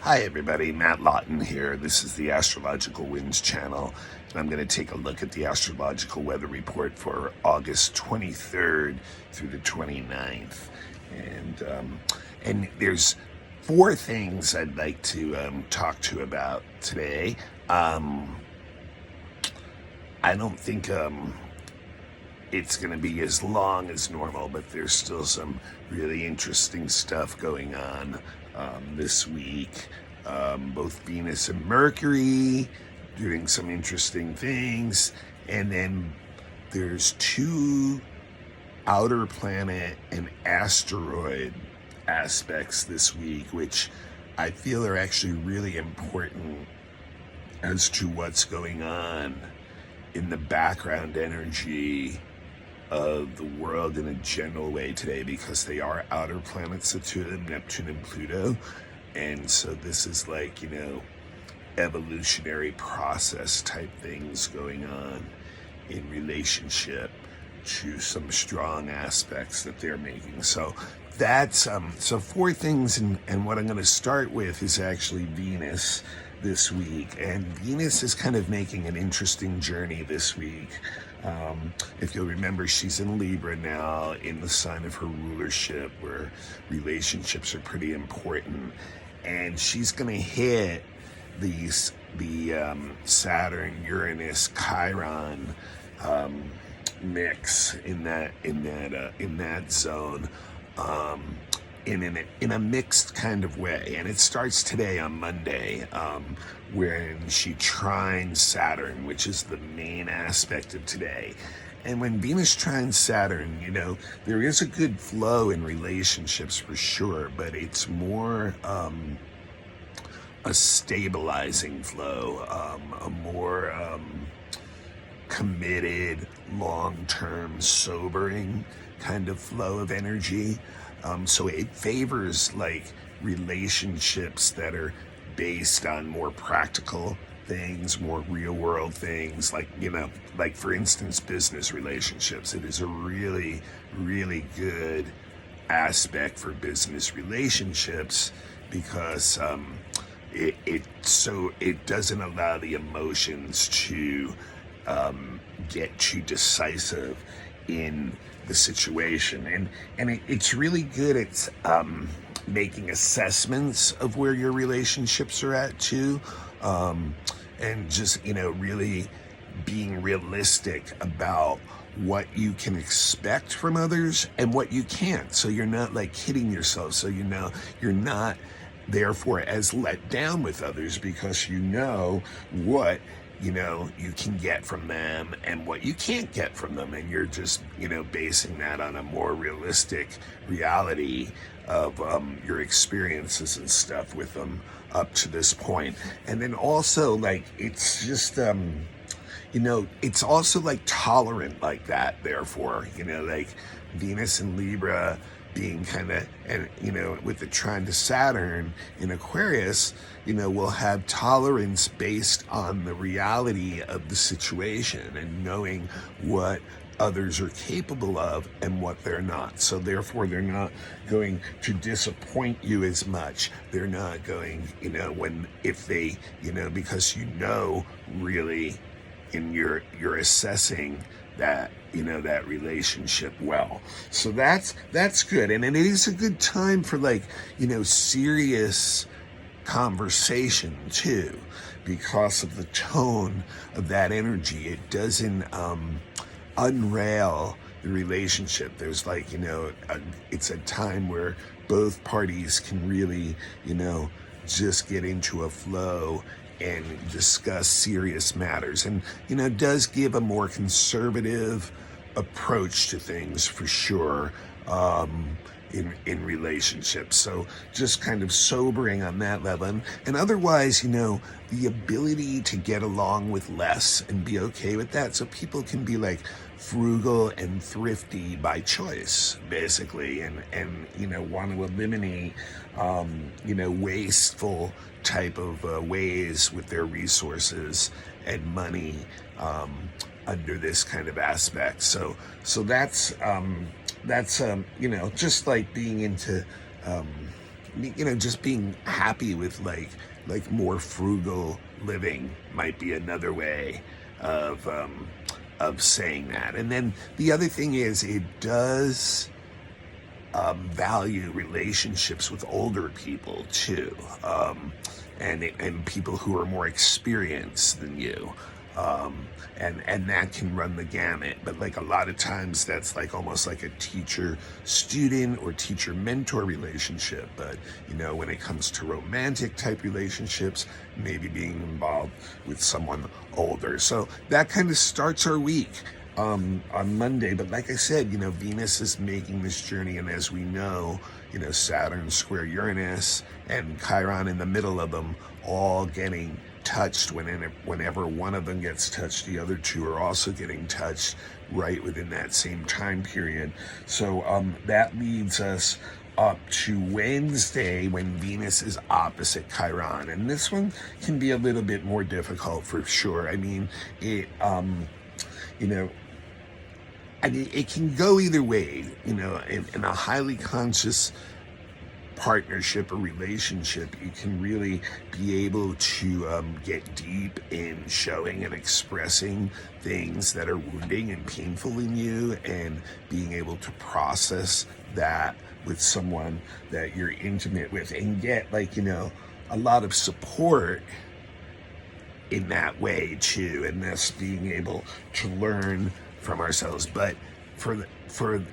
Hi everybody, Matt Lawton here. This is the Astrological Winds channel, and I'm going to take a look at the Astrological Weather Report for August 23rd through the 29th. And there's four things I'd like to talk to you about today. I don't think it's going to be as long as normal, but there's still some really interesting stuff going on this week. Both Venus and Mercury doing some interesting things, and then there's two outer planet and asteroid aspects this week, which I feel are actually really important as to what's going on in the background energy of the world in a general way today, because they are outer planets, the two of them, Neptune and Pluto. And so this is like, evolutionary process type things going on in relationship to some strong aspects that they're making. So that's so four things, and what I'm going to start with is actually Venus this week. And Venus is kind of making an interesting journey this week. If you'll remember, she's in Libra now, in the sign of her rulership, where relationships are pretty important. And she's going to hit the Saturn, Uranus, Chiron mix in that zone. In a mixed kind of way. And it starts today on Monday, when she trines Saturn, which is the main aspect of today. And when Venus trines Saturn, there is a good flow in relationships for sure, but it's more a stabilizing flow, a more committed, long-term, sobering kind of flow of energy. So it favors like relationships that are based on more practical things, more real world things, like for instance, business relationships. It is a really, really good aspect for business relationships, because it doesn't allow the emotions to get too decisive in the situation, and it's really good at making assessments of where your relationships are at too, and just really being realistic about what you can expect from others and what you can't, so you're not like kidding yourself, so you're not therefore as let down with others, because what you can get from them and what you can't get from them, and you're just basing that on a more realistic reality of your experiences and stuff with them up to this point. And then also, like, it's just it's also like tolerant like that, therefore, like Venus and Libra being kind of, and with the trine to Saturn in Aquarius, we'll have tolerance based on the reality of the situation and knowing what others are capable of and what they're not. So therefore they're not going to disappoint you as much. They're not going, if they, because really in you're assessing that that relationship well. So that's good. And it is a good time for like serious conversation too, because of the tone of that energy. It doesn't unrail the relationship. There's like it's a time where both parties can really just get into a flow and discuss serious matters, and does give a more conservative approach to things for sure, in relationships. So just kind of sobering on that level, and otherwise the ability to get along with less and be okay with that, so people can be like frugal and thrifty by choice, basically, and want to eliminate wasteful type of ways with their resources and money under this kind of aspect. So that's just like being into just being happy with like more frugal living might be another way of saying that. And then the other thing is, it does value relationships with older people too, and people who are more experienced than you. And that can run the gamut, but like a lot of times that's like almost like a teacher student or teacher mentor relationship. But when it comes to romantic type relationships, maybe being involved with someone older. So that kind of starts our week on Monday. But like I said, Venus is making this journey, and as we know, Saturn square Uranus and Chiron in the middle of them, all getting touched. Whenever one of them gets touched, the other two are also getting touched right within that same time period. So that leads us up to Wednesday, when Venus is opposite Chiron, and this one can be a little bit more difficult for sure. I mean, it it can go either way. In a highly conscious partnership or relationship, you can really be able to get deep in showing and expressing things that are wounding and painful in you, and being able to process that with someone that you're intimate with, and get a lot of support in that way too, and thus being able to learn from ourselves. But for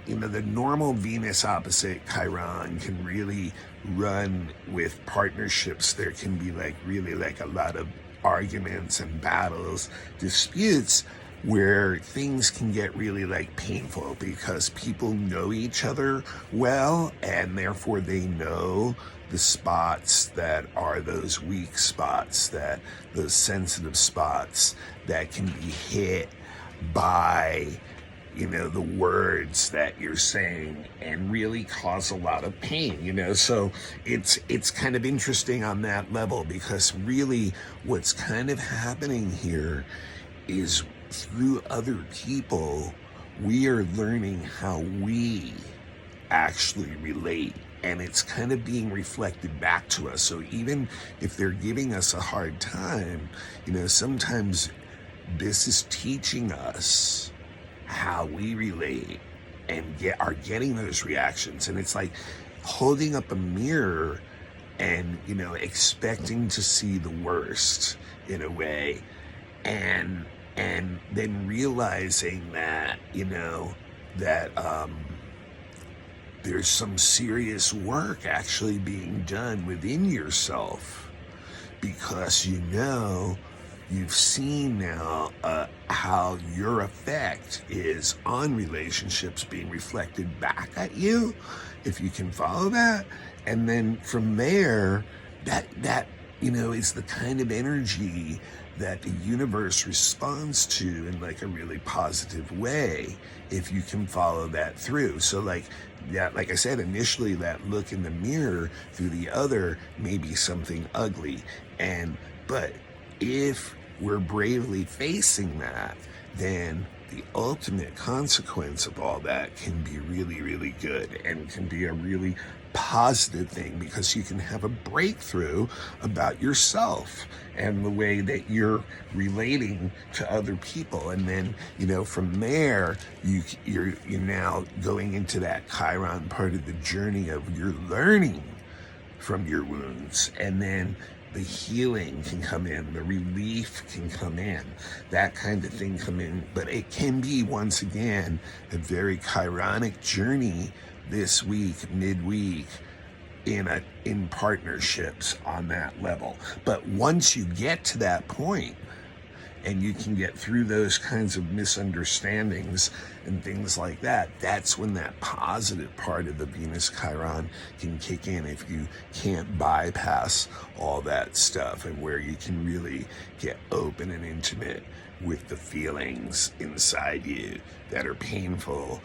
the normal Venus opposite Chiron can really run with partnerships. There can be really a lot of arguments and battles, disputes, where things can get really painful, because people know each other well, and therefore they know the spots that are those weak spots, those sensitive spots that can be hit by the words that you're saying, and really cause a lot of pain. So it's kind of interesting on that level, because really what's kind of happening here is, through other people, we are learning how we actually relate, and it's kind of being reflected back to us. So even if they're giving us a hard time, sometimes this is teaching us how we relate and are getting those reactions. And it's like holding up a mirror and expecting to see the worst in a way, and then realizing that there's some serious work actually being done within yourself, because you've seen now how your effect is on relationships being reflected back at you, if you can follow that. And then from there, that is the kind of energy that the universe responds to in a really positive way, if you can follow that through. So like I said, initially that look in the mirror through the other may be something ugly, but if we're bravely facing that, then the ultimate consequence of all that can be really, really good, and can be a really positive thing, because you can have a breakthrough about yourself and the way that you're relating to other people. And then from there, you're now going into that Chiron part of the journey of your learning from your wounds, and then the healing can come in, the relief can come in, that kind of thing come in. But it can be, once again, a very Chironic journey this week, midweek, in partnerships on that level. But once you get to that point, and you can get through those kinds of misunderstandings and things like that, that's when that positive part of the Venus Chiron can kick in, if you can't bypass all that stuff, and where you can really get open and intimate with the feelings inside you that are painful,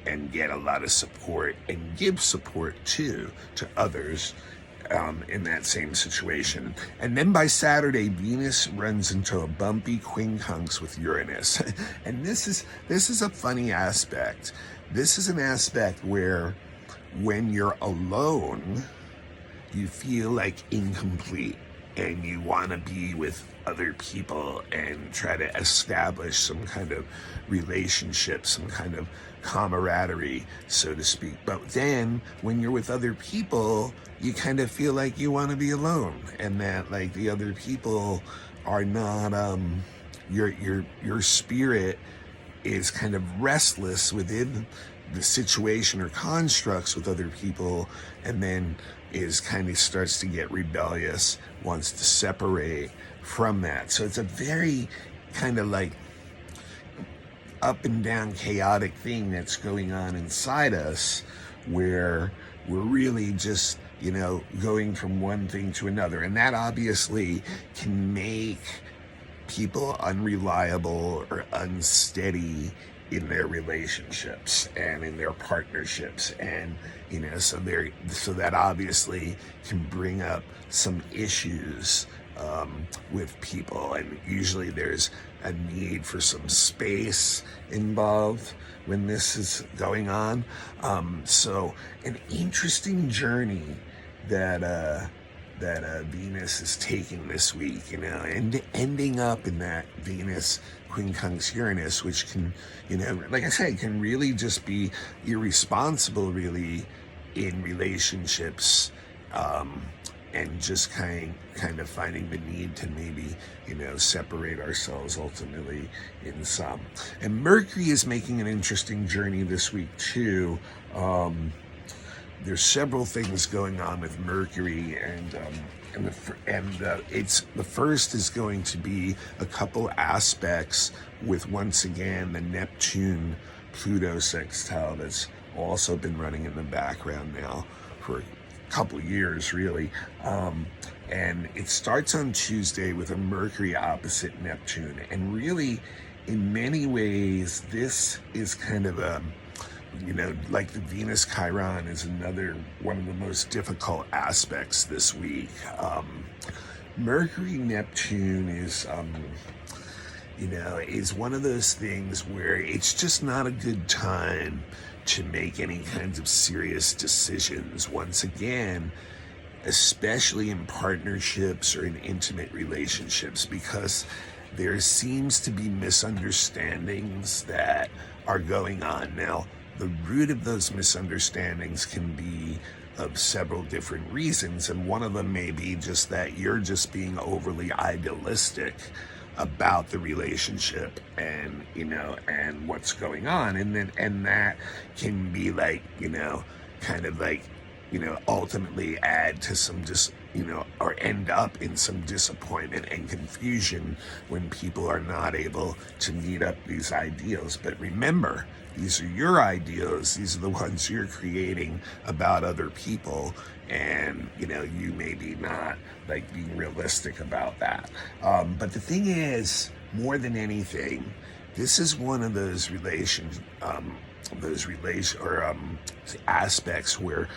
and get a lot of support, and give support too to others in that same situation. And then by Saturday, Venus runs into a bumpy quincunx with Uranus. And this is a funny aspect. This is an aspect where, when you're alone, you feel like incomplete, and you want to be with other people and try to establish some kind of relationship, some kind of camaraderie, so to speak. But then when you're with other people, you kind of feel like you want to be alone, and that like the other people are not your spirit is kind of restless within the situation or constructs with other people, and then is kind of starts to get rebellious, wants to separate from that. So it's a very kind of like up and down chaotic thing that's going on inside us, where we're really just, you know, going from one thing to another. And that obviously can make people unreliable or unsteady in their relationships and in their partnerships, and you know, so that obviously can bring up some issues with people, and usually there's a need for some space involved when this is going on. So an interesting journey that Venus is taking this week, you know, and ending up in that Venus quincunx Uranus, which can, you know, like I said, can really just be irresponsible, really, in relationships, and just kind of finding the need to maybe, you know, separate ourselves ultimately in some. And Mercury is making an interesting journey this week too. There's several things going on with Mercury, and it's the first is going to be a couple aspects with, once again, the Neptune Pluto sextile that's also been running in the background now for a couple years, really. And it starts on Tuesday with a Mercury opposite Neptune, and really, in many ways, this is kind of a, you know, like the Venus Chiron is another one of the most difficult aspects this week. Mercury Neptune is, you know, is one of those things where it's just not a good time to make any kinds of serious decisions. Once again, especially in partnerships or in intimate relationships, because there seems to be misunderstandings that are going on. Now, the root of those misunderstandings can be of several different reasons, and one of them may be just that you're just being overly idealistic about the relationship, and you know, and what's going on, and that can be like, you know, kind of like, you know, ultimately add to some you know, or end up in some disappointment and confusion when people are not able to meet up these ideals. But remember, these are your ideals. These are the ones you're creating about other people, and you know, you may be not like being realistic about that. But the thing is, more than anything, this is one of those aspects where,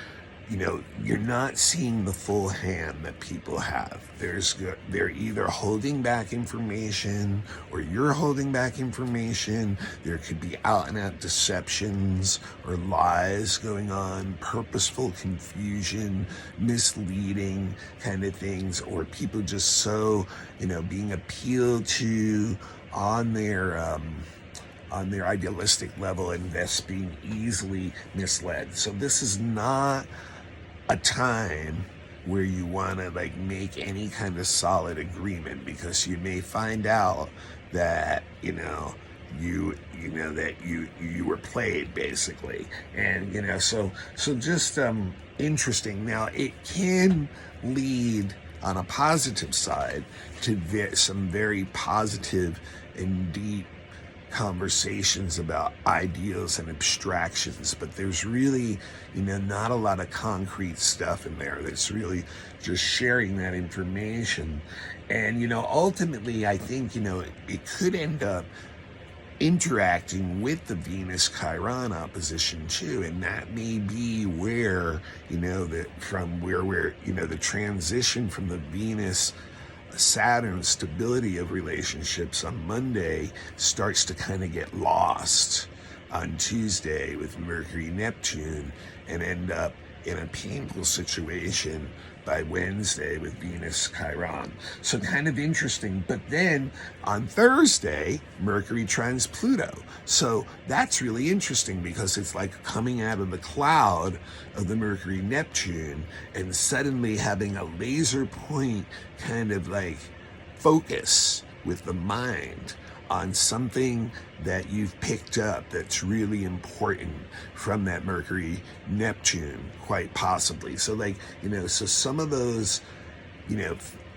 you know, you're not seeing the full hand that people have. They're either holding back information, or you're holding back information. There could be out and out deceptions or lies going on, purposeful confusion, misleading kind of things, or people just so, you know, being appealed to on their idealistic level, and thus being easily misled. So this is not a time where you want to like make any kind of solid agreement, because you may find out that, you know, you know that you were played, basically. And you know, so just interesting. Now, it can lead, on a positive side, to some very positive and deep conversations about ideals and abstractions, but there's really, you know, not a lot of concrete stuff in there. That's really just sharing that information. And you know, ultimately, I think, you know, it could end up interacting with the Venus Chiron opposition too, and that may be where, you know, that from where we're, you know, the transition from the Venus Saturn stability of relationships on Monday starts to kind of get lost on Tuesday with Mercury Neptune, and end up in a painful situation by Wednesday with Venus Chiron. So kind of interesting. But then on Thursday, Mercury trines Pluto. So that's really interesting because it's like coming out of the cloud of the Mercury Neptune and suddenly having a laser point kind of like focus with the mind on something that you've picked up that's really important from that Mercury Neptune, quite possibly. So like, so some of those,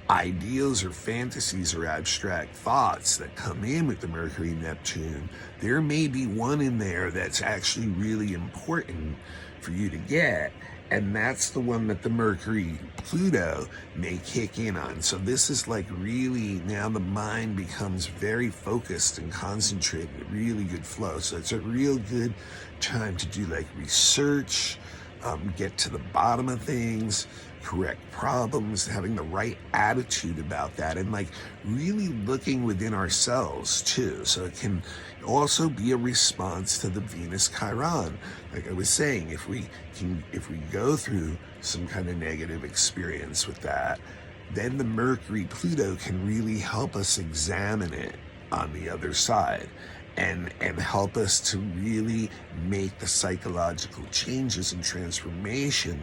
ideals or fantasies or abstract thoughts that come in with the Mercury Neptune, there may be one in there that's actually really important for you to get. And that's the one that the Mercury Pluto may kick in on. So this is like really, now the mind becomes very focused and concentrated, really good flow. So it's a real good time to do like research, get to the bottom of things, correct problems, having the right attitude about that, and like really looking within ourselves too. So it can also be a response to the Venus Chiron. Like I was saying, if we go through some kind of negative experience with that, then the Mercury Pluto can really help us examine it on the other side and help us to really make the psychological changes and transformation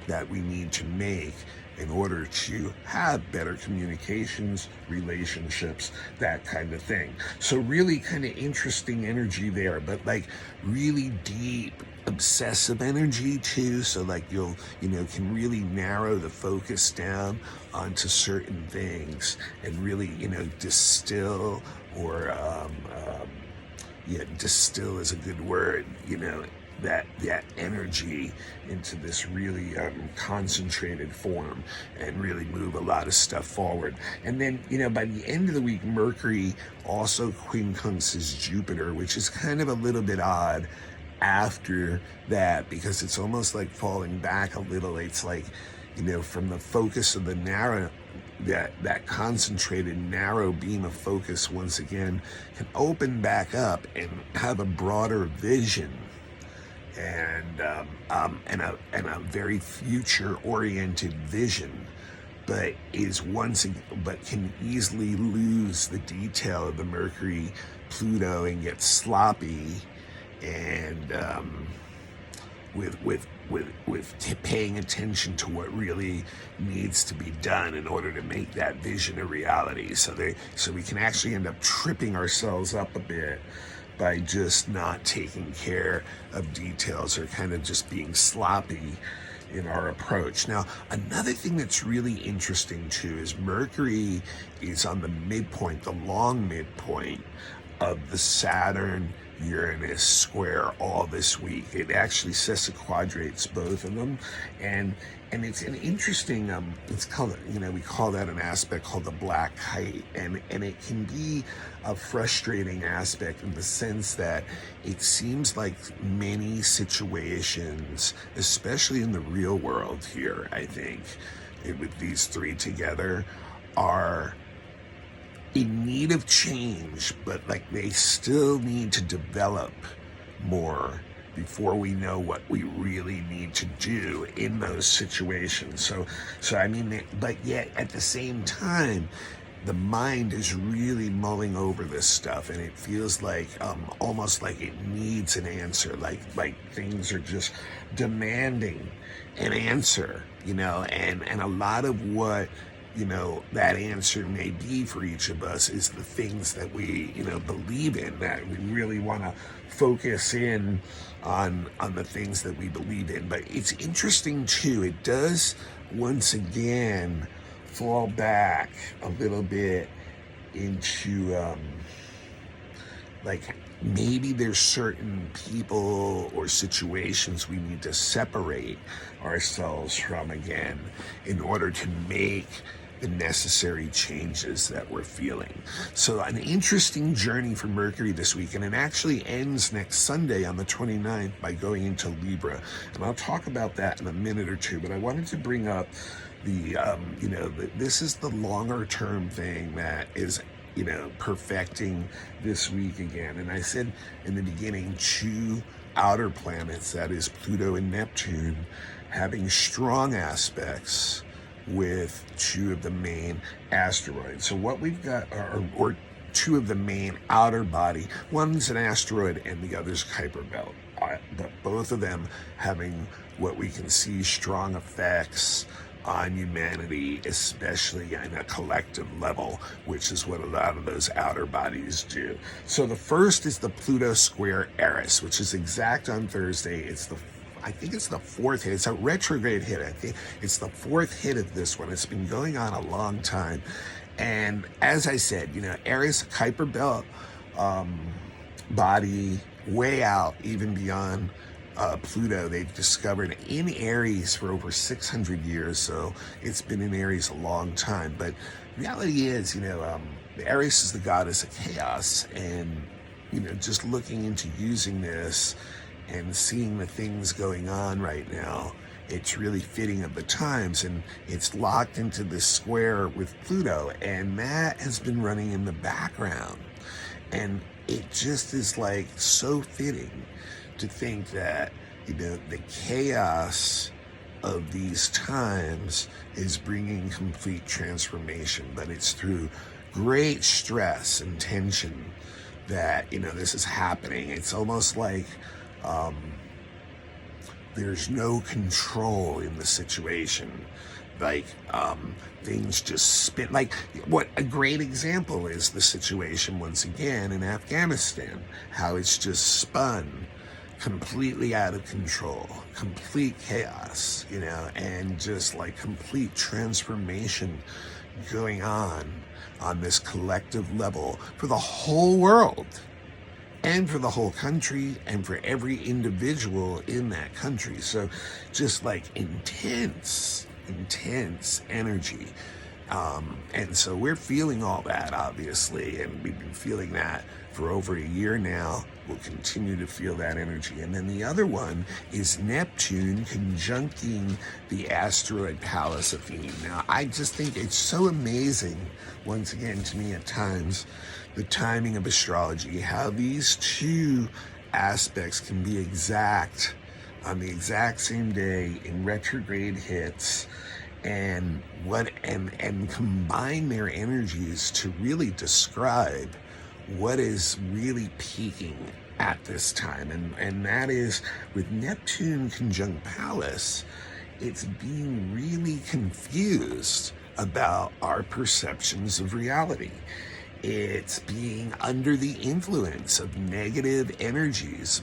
that we need to make in order to have better communications, relationships, that kind of thing. So really kind of interesting energy there, but like really deep, obsessive energy too. So like you'll, can really narrow the focus down onto certain things and really, distill or, distill is a good word, that energy into this really concentrated form and really move a lot of stuff forward. And then, by the end of the week, Mercury also quincunxes Jupiter, which is kind of a little bit odd after that because it's almost like falling back a little. It's like, from the focus of the narrow, that concentrated narrow beam of focus once again can open back up and have a broader vision and a very future-oriented vision, but can easily lose the detail of the Mercury Pluto and get sloppy and with paying attention to what really needs to be done in order to make that vision a reality. So we can actually end up tripping ourselves up a bit by just not taking care of details or kind of just being sloppy in our approach. Now, another thing that's really interesting too is Mercury is on the midpoint, the long midpoint of the Saturn-Uranus square all this week. It actually sesquiquadrates both of them, and it's an interesting, it's called, we call that an aspect called the black kite, and it can be a frustrating aspect in the sense that it seems like many situations, especially in the real world here, I think, with these three together, are in need of change, but like they still need to develop more before we know what we really need to do in those situations. So I mean, but yet at the same time, the mind is really mulling over this stuff, and it feels like almost like it needs an answer, like things are just demanding an answer, and a lot of what that answer may be for each of us is the things that we, believe in, that we really want to focus in on the things that we believe in. But it's interesting too, it does once again fall back a little bit into like maybe there's certain people or situations we need to separate ourselves from again in order to make the necessary changes that we're feeling. So an interesting journey for Mercury this week, and it actually ends next Sunday on the 29th by going into Libra. And I'll talk about that in a minute or two, but I wanted to bring up this is the longer term thing that is, perfecting this week again. And I said in the beginning, two outer planets, that is Pluto and Neptune, having strong aspects with two of the main asteroids. So what we've got or two of the main outer body. One's an asteroid and the other's Kuiper Belt. But both of them having what we can see strong effects on humanity, especially on a collective level, which is what a lot of those outer bodies do. So the first is the Pluto square Eris, which is exact on Thursday. I think it's the fourth hit. It's a retrograde hit. I think it's the fourth hit of this one. It's been going on a long time. And as I said, Eris, Kuiper Belt body, way out, even beyond Pluto. They've discovered in Aries for over 600 years, so it's been in Aries a long time. But reality is, Aries is the goddess of chaos, and just looking into using this and seeing the things going on right now, it's really fitting of the times, and it's locked into this square with Pluto, and that has been running in the background. And it just is like so fitting to think that, the chaos of these times is bringing complete transformation, but it's through great stress and tension that, this is happening. It's almost like there's no control in the situation. Like things just spin. Like what a great example is the situation once again in Afghanistan, how it's just spun completely out of control, complete chaos, and just like complete transformation going on this collective level for the whole world and for the whole country and for every individual in that country. So just like intense energy. And so we're feeling all that, obviously, and we've been feeling that for over a year now. We'll continue to feel that energy. And then the other one is Neptune conjuncting the asteroid Pallas. Now, I just think it's so amazing, once again, to me at times, the timing of astrology, how these two aspects can be exact on the exact same day in retrograde hits, and combine their energies to really describe what is really peaking at this time. And that is, with Neptune conjunct Pallas, it's being really confused about our perceptions of reality. It's being under the influence of negative energies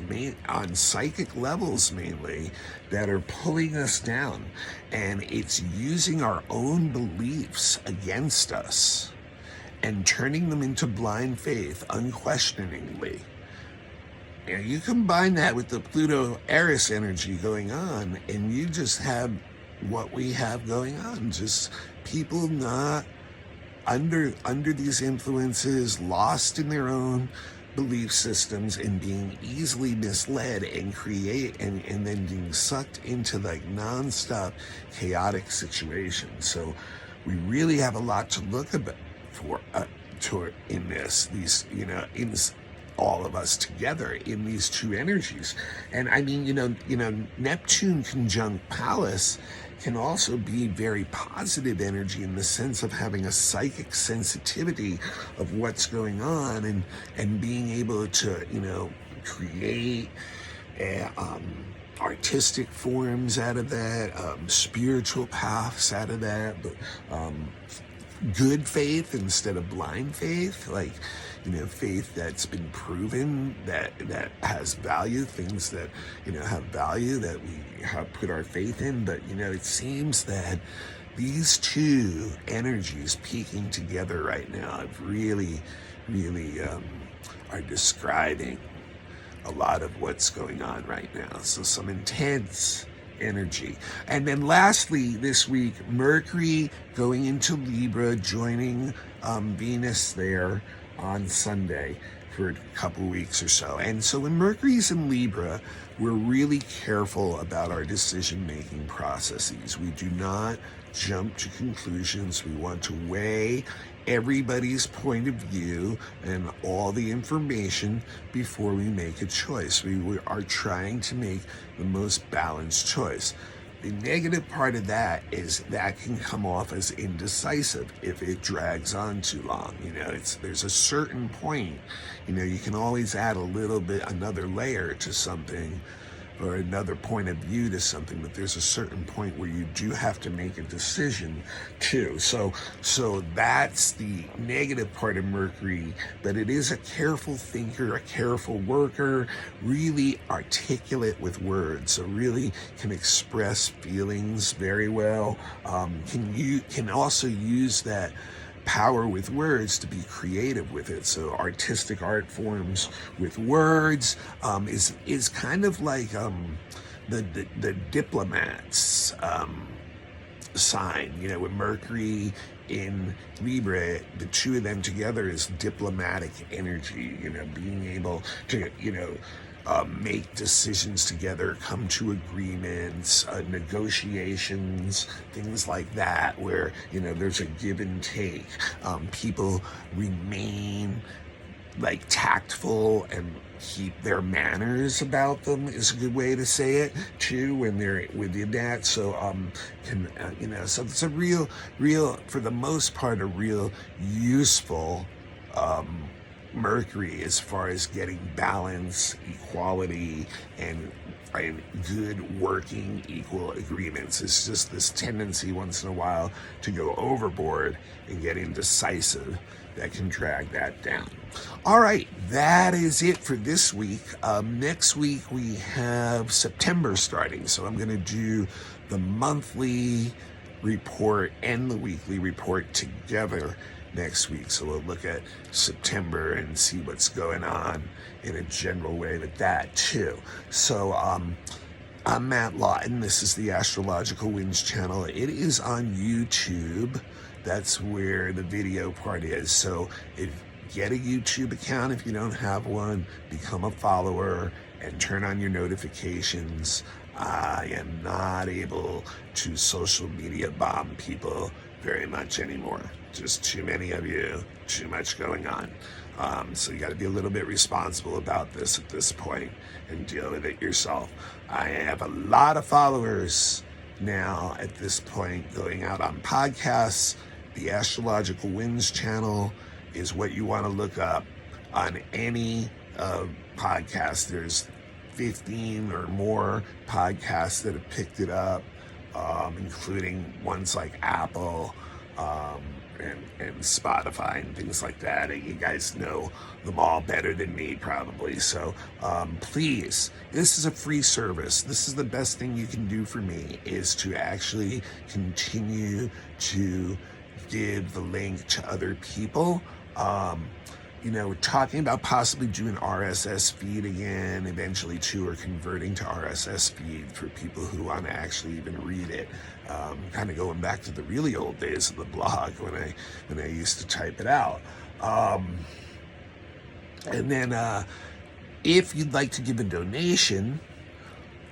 on psychic levels mainly that are pulling us down. And it's using our own beliefs against us and turning them into blind faith unquestioningly. Now, you combine that with the Pluto Eris energy going on, and you just have what we have going on. Just people not under these influences, lost in their own belief systems and being easily misled and and then being sucked into like nonstop chaotic situations. So we really have a lot to look for in this, in all of us together in these two energies. And I mean, Neptune conjunct Pallas can also be very positive energy in the sense of having a psychic sensitivity of what's going on and being able to, create artistic forms out of that, spiritual paths out of that, but good faith instead of blind faith, like, faith that's been proven that has value, things that, have value that we have put our faith in. But, it seems that these two energies peaking together right now really are describing a lot of what's going on right now. So some intense energy. And then lastly, this week, Mercury going into Libra, joining Venus there on Sunday for a couple weeks or so. And so when Mercury's in Libra, we're really careful about our decision-making processes. We do not jump to conclusions. We want to weigh everybody's point of view and all the information before we make a choice. We are trying to make the most balanced choice. The negative part of that is that can come off as indecisive if it drags on too long. There's a certain point, you can always add a little bit, another layer to something, or another point of view to something, but there's a certain point where you do have to make a decision too. So that's the negative part of Mercury, but it is a careful thinker, a careful worker, really articulate with words, so really can express feelings very well. Can also use that power with words to be creative with it. So artistic art forms with words is kind of like the diplomat's sign. With Mercury in Libra, the two of them together is diplomatic energy. Being able to make decisions together, come to agreements, negotiations, things like that, where there's a give and take. People remain like tactful and keep their manners about them is a good way to say it too when they're within that. So so it's a real for the most part a real useful Mercury as far as getting balance, equality, and good working equal agreements. It's just this tendency once in a while to go overboard and get indecisive that can drag that down. All right, that is it for this week. Next week we have September starting, so I'm going to do the monthly report and the weekly report together next week. So we'll look at September and see what's going on in a general way with that too. So I'm Matt Lawton. This is the Astrological Winds channel. It is on YouTube. That's where the video part is. So get a YouTube account if you don't have one, become a follower, and turn on your notifications. I am not able to social media bomb people very much anymore. Just too many of you, too much going on. So you got to be a little bit responsible about this at this point and deal with it yourself. I have a lot of followers now at this point going out on podcasts. The Astrological Winds channel is what you want to look up on any podcast. There's 15 or more podcasts that have picked it up, including ones like Apple, and Spotify and things like that. And you guys know them all better than me probably. So please, this is a free service. This is the best thing you can do for me, is to actually continue to give the link to other people. We're talking about possibly doing RSS feed again eventually too, or converting to RSS feed for people who want to actually even read it. Kind of going back to the really old days of the blog when I used to type it out. And then if you'd like to give a donation,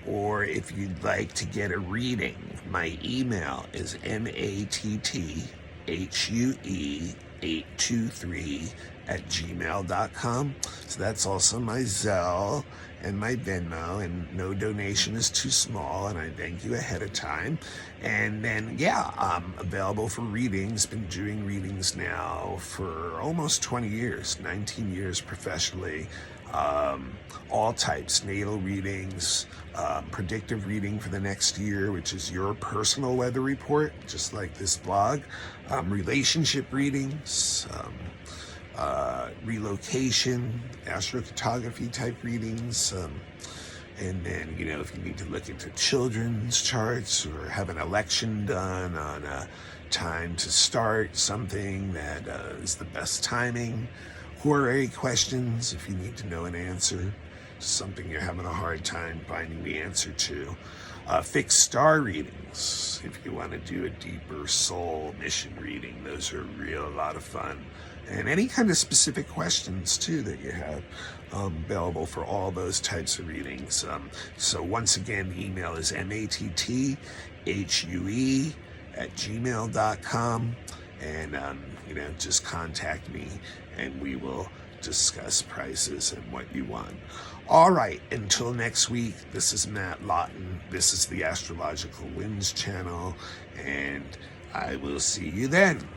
or if you'd like to get a reading, my email is mattHue823@gmail.com. So that's also my Zelle and my Venmo, and no donation is too small, and I thank you ahead of time. And then I'm available for readings. Been doing readings now for almost 20 years, 19 years professionally. All types, natal readings, predictive reading for the next year, which is your personal weather report, just like this blog, relationship readings, relocation, astrocartography type readings, and then, if you need to look into children's charts or have an election done on a time to start something that is the best timing, horary questions, if you need to know an answer to something you're having a hard time finding the answer to, fixed star readings, if you want to do a deeper soul mission reading. Those are a lot of fun. And any kind of specific questions too that you have, available for all those types of readings. So once again, the email is mattHue@gmail.com. and just contact me, and we will discuss prices and what you want. All right, until next week, this is Matt Lawton. This is the Astrological Winds channel, and I will see you then.